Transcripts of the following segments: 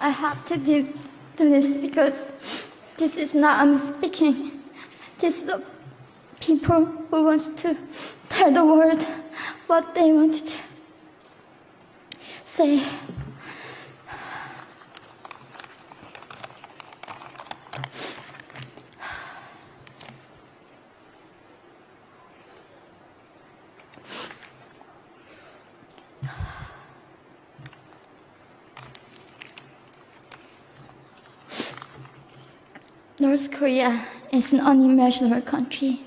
I have to do this because this is not I'm speaking. This is the people who want to tell the world what they want to say. North Korea is an unimaginable country.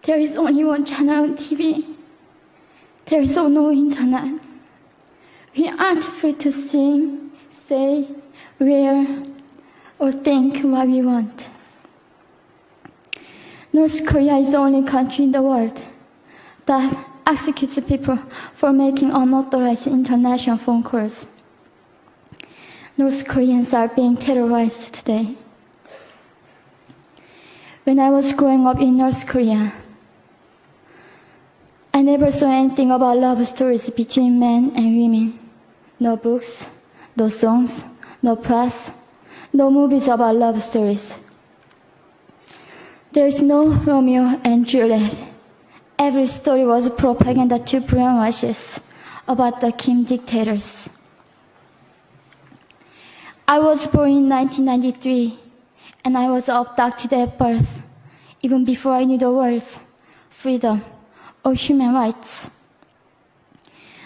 There is only one channel on TV. There is no internet. We aren't free to sing, say, wear, or think what we want. North Korea is the only country in the world that executes people for making unauthorized international phone calls. North Koreans are being terrorized today. When I was growing up in North Korea, I never saw anything about love stories between men and women. No books, no songs, no press, no movies about love stories. There is no Romeo and Juliet. Every story was propaganda to brainwash us about the Kim dictators. I was born in 1993, and I was abducted at birth, even before I knew the words freedom or human rights.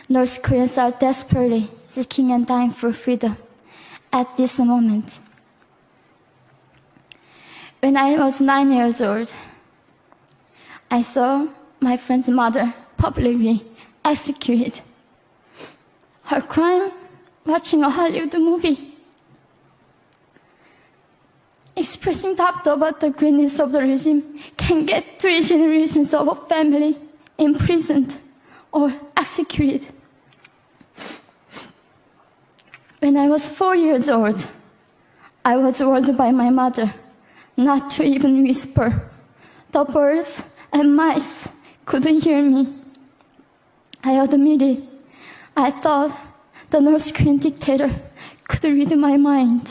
North Koreans are desperately seeking and dying for freedom at this moment. When I was 9 years old, I saw my friend's mother publicly executed. Her crime? Watching a Hollywood movie. Expressing doubt about the greatness of the regime can get 3 generations of a family imprisoned or executed. When I was 4 years old, I was warned by my mother not to even whisper. The birds and mice couldn't hear me. I admitted I thought the North Korean dictator could read my mind.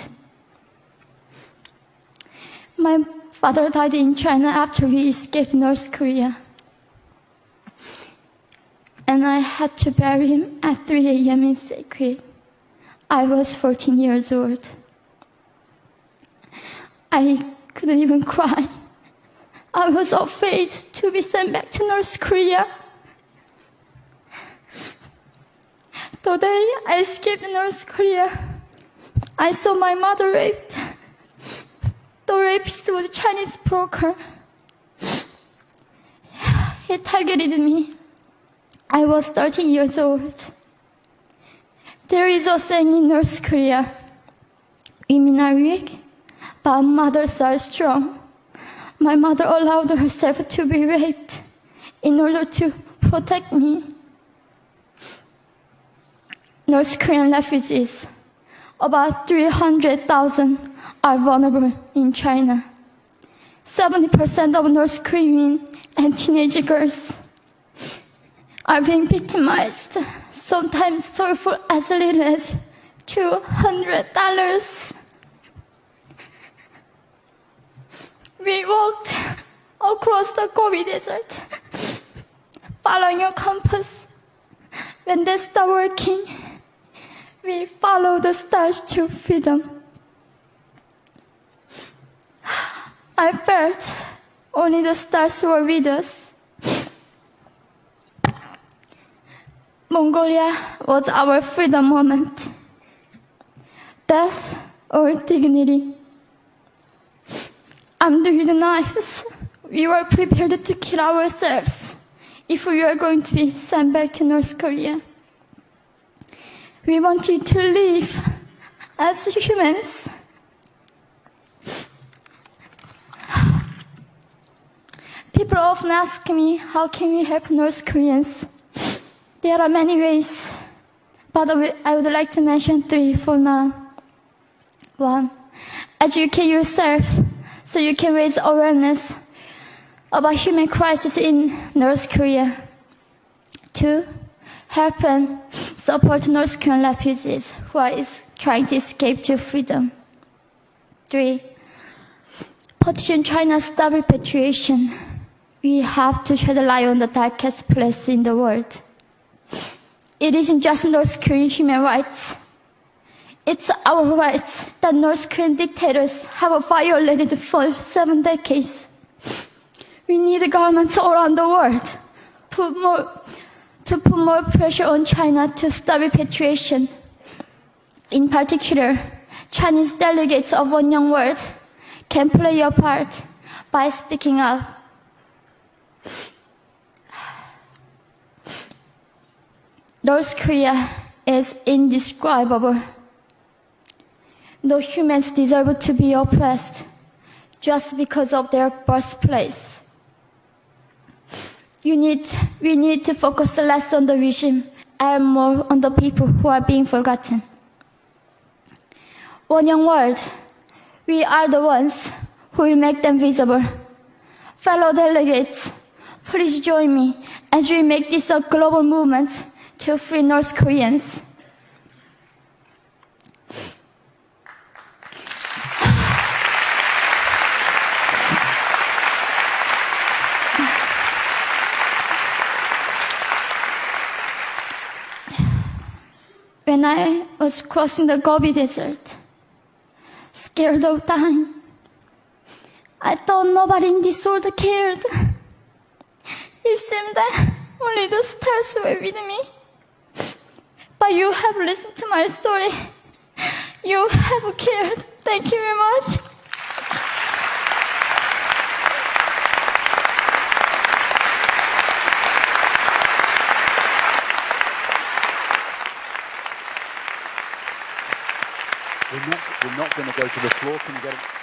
My father died in China after we escaped North Korea. And I had to bury him at 3 a.m. in secret. I was 14 years old. I couldn't even cry. I was afraid to be sent back to North Korea. The day I escaped North Korea, I saw my mother raped. The rapist was a Chinese broker. He targeted me. I was 13 years old. There is a saying in North Korea, women are weak, but mothers are strong. My mother allowed herself to be raped in order to protect me. North Korean refugees, about 300,000, are vulnerable in China. 70% of North Korean and teenage girls are being victimized, sometimes sold for as little as $200. We walked across the Gobi Desert, following a compass. When they stopped working, we followed the stars to freedom. I felt only the stars were with us. Mongolia was our freedom moment. Death or dignity. Armed with knives, we were prepared to kill ourselves if we were going to be sent back to North Korea. We wanted to live as humans. People often ask me, how can we help North Koreans? There are many ways, but I would like to mention 3 for now. 1, educate yourself so you can raise awareness about human crisis in North Korea. 2, help and support North Korean refugees who are trying to escape to freedom. 3. Petition China stop repatriation. We have to shed light on the darkest place in the world. It isn't just North Korean human rights. It's our rights that North Korean dictators have violated for 7 decades. We need governments all around the world to put more pressure on China to stop repatriation. In particular, Chinese delegates of One Young World can play a part by speaking up. North Korea is indescribable. No humans deserve to be oppressed just because of their birthplace. We need to focus less on the regime and more on the people who are being forgotten. One Young World, we are the ones who will make them visible. Fellow delegates, please join me as we make this a global movement to free North Koreans. When I was crossing the Gobi Desert, scared of dying, I thought nobody in this world cared. It seemed that only the stars were with me. But you have listened to my story. You have cared. Thank you very much. We're not going to go to the floor. Can you get it?